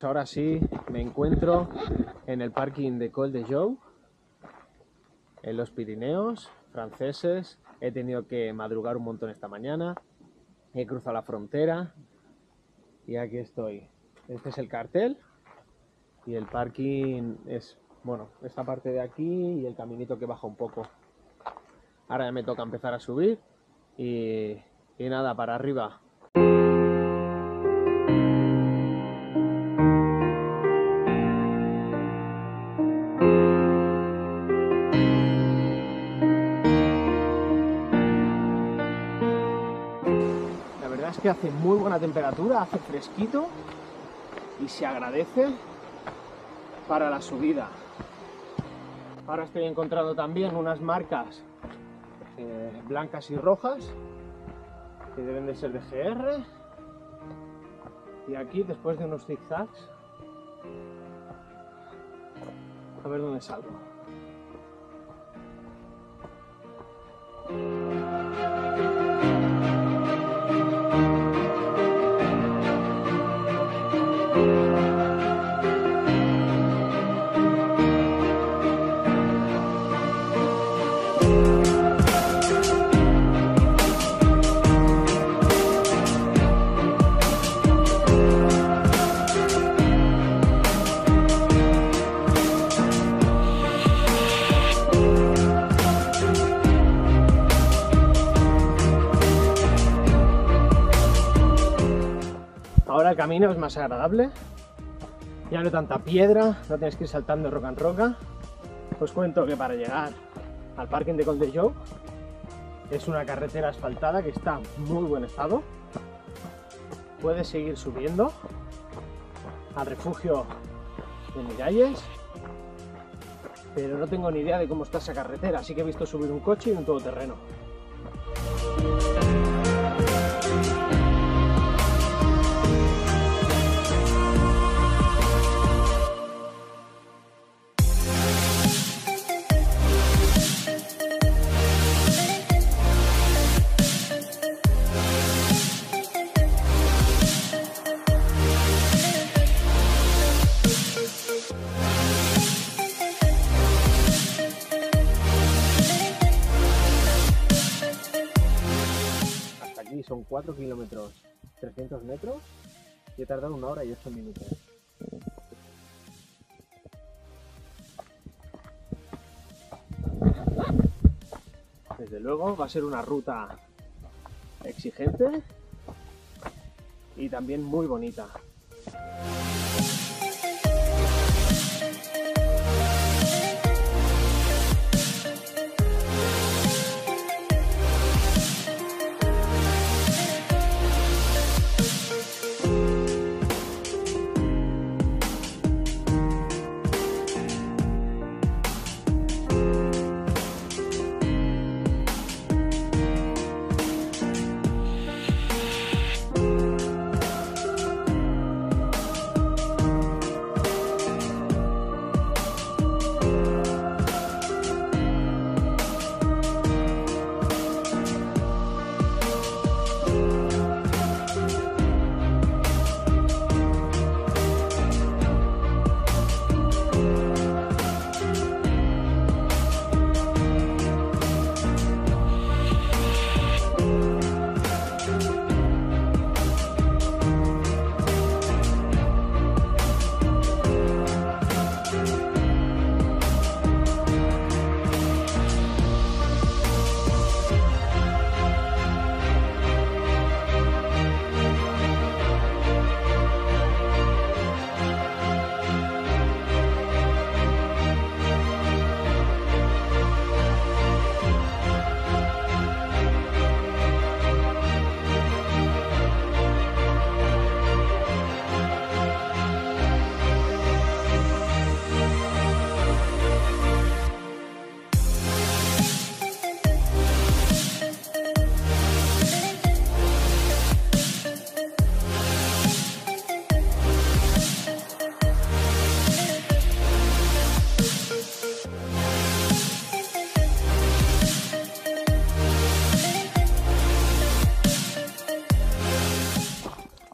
ahora sí me encuentro en el parking de Col de Jou, en los Pirineos franceses. He tenido que madrugar un montón esta mañana, he cruzado la frontera y aquí estoy. Este es el cartel y el parking es, bueno, esta parte de aquí y el caminito que baja un poco. Ahora ya me toca empezar a subir y nada, para arriba. La verdad es que hace muy buena temperatura, hace fresquito y se agradece para la subida. Ahora estoy encontrando también unas marcas blancas y rojas que deben de ser de GR, y aquí después de unos zigzags a ver dónde salgo. Ahora el camino es más agradable, ya no hay tanta piedra, no tienes que ir saltando de roca en roca. Os cuento que para llegar al parking de Col de Jou es una carretera asfaltada que está en muy buen estado. Puedes seguir subiendo al refugio de Miralles, pero no tengo ni idea de cómo está esa carretera, así que he visto subir un coche y un todoterreno. Son 4 kilómetros 300 metros y he tardado 1 hora y 8 minutos. Desde luego va a ser una ruta exigente y también muy bonita.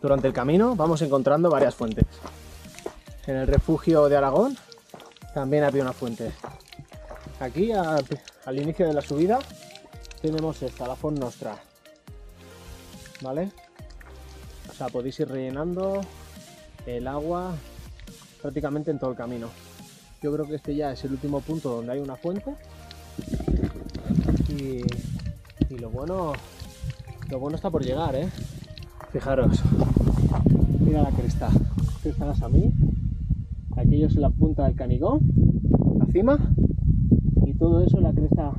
Durante el camino vamos encontrando varias fuentes. En el refugio de Aragón también había una fuente. Aquí, al inicio de la subida, tenemos esta, la Font Nostra, ¿vale? O sea, podéis ir rellenando el agua prácticamente en todo el camino. Yo creo que este ya es el último punto donde hay una fuente. Y lo bueno está por llegar, ¿eh? Fijaros, mira la cresta Gasamir. Aquello es la punta del Canigó, la cima, y todo eso es la cresta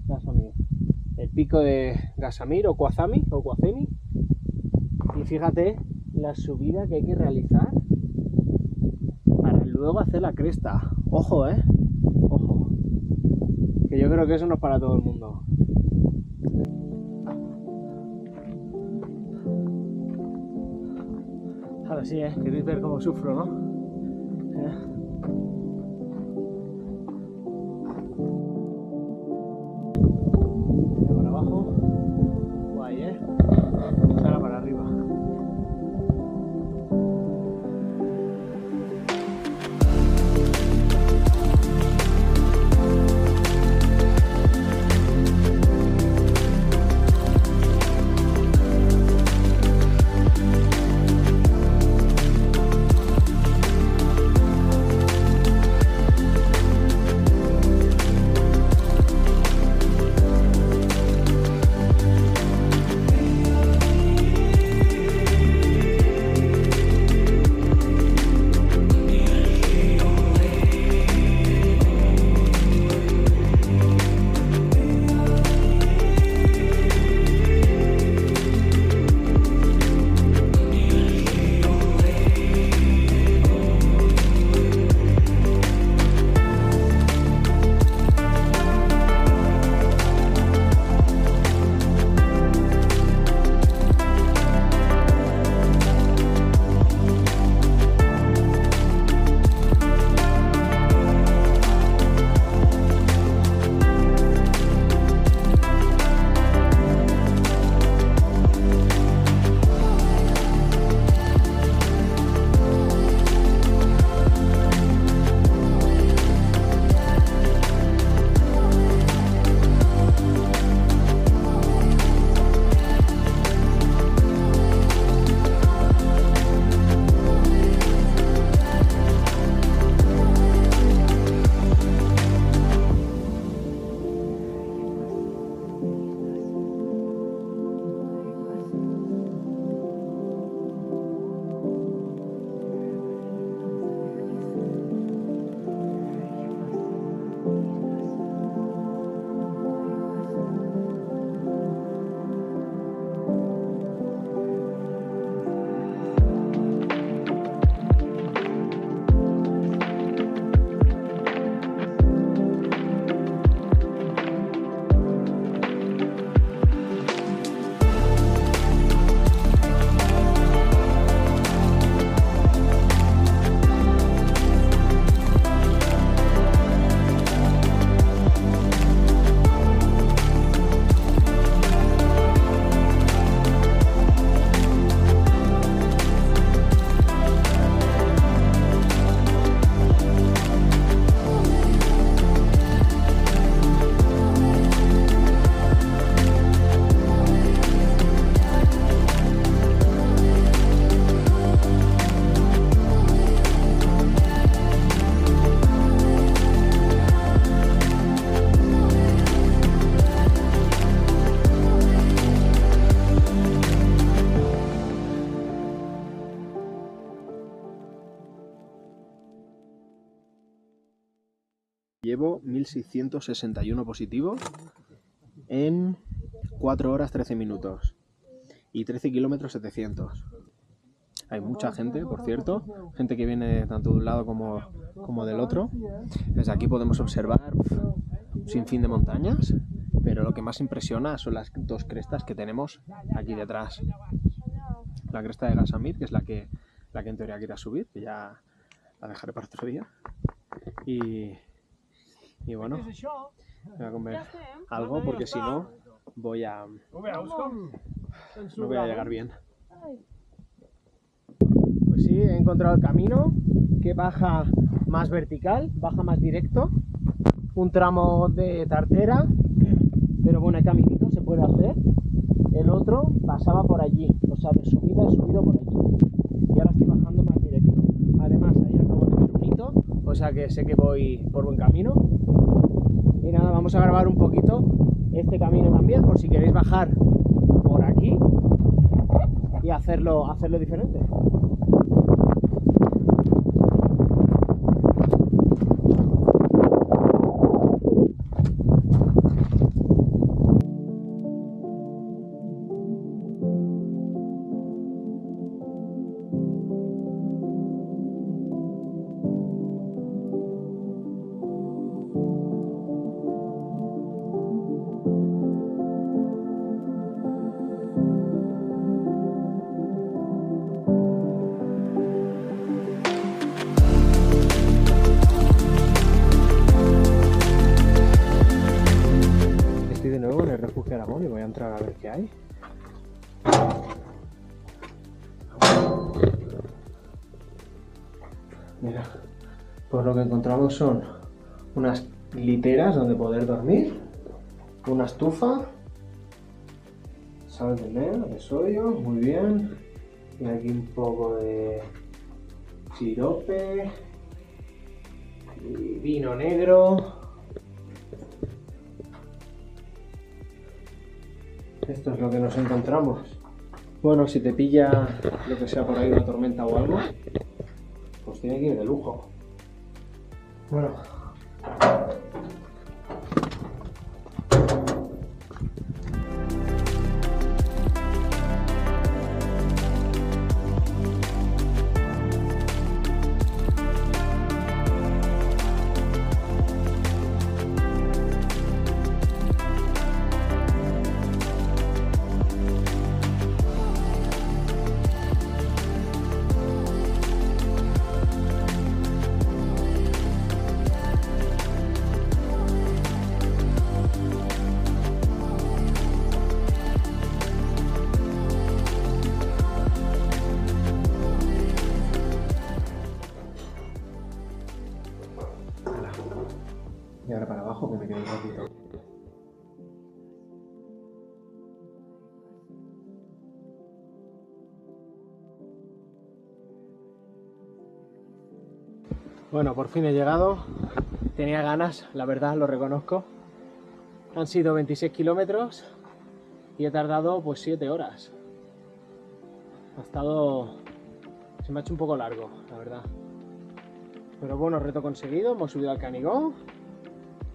Gasamir. El pico de Gasamir o Kwazami, y fíjate la subida que hay que realizar para luego hacer la cresta. Ojo, ojo, que yo creo que eso no es para todo el mundo. Ahora sí, queréis ver cómo sufro, ¿no? Para abajo, guay, ahora para arriba. Llevo 1661 positivos en 4 horas 13 minutos y 13 kilómetros 700. Hay mucha gente, por cierto, gente que viene tanto de un lado como del otro. Desde aquí podemos observar un sinfín de montañas, pero lo que más impresiona son las dos crestas que tenemos aquí detrás. La cresta de Gasamir, que es la que en teoría quiera subir, que ya la dejaré para otro día. Y bueno, voy a comer algo porque si no no voy a llegar bien. Pues Pues sí, he encontrado el camino que baja más vertical, baja más directo, un tramo de tartera, pero bueno, hay caminito, se puede hacer. El otro pasaba por allí, o sea, de subida he subido por allí y ahora estoy bajando más directo. Además, ahí acabo de ver un hito, o sea que sé que voy por buen camino. Y nada, vamos a grabar un poquito este camino también, por si queréis bajar por aquí y hacerlo diferente. Estoy de nuevo en el refugio Aragón y voy a entrar a ver qué hay. Mira, pues lo que encontramos son unas literas donde poder dormir, una estufa, sal de mel, de sodio, muy bien, y aquí un poco de sirope y vino negro. Esto es lo que nos encontramos. Bueno, si te pilla lo que sea por ahí, una tormenta o algo, pues tiene que ir de lujo. Bueno. Y ahora para abajo que me quede un ratito. Bueno, por fin he llegado. Tenía ganas, la verdad, lo reconozco. Han sido 26 kilómetros y he tardado pues 7 horas. Se me ha hecho un poco largo, la verdad. Pero bueno, reto conseguido, hemos subido al Canigó.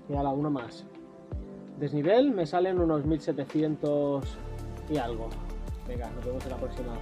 Y a la una más. Desnivel me salen unos 1700 y algo. Venga, nos vemos en la próxima.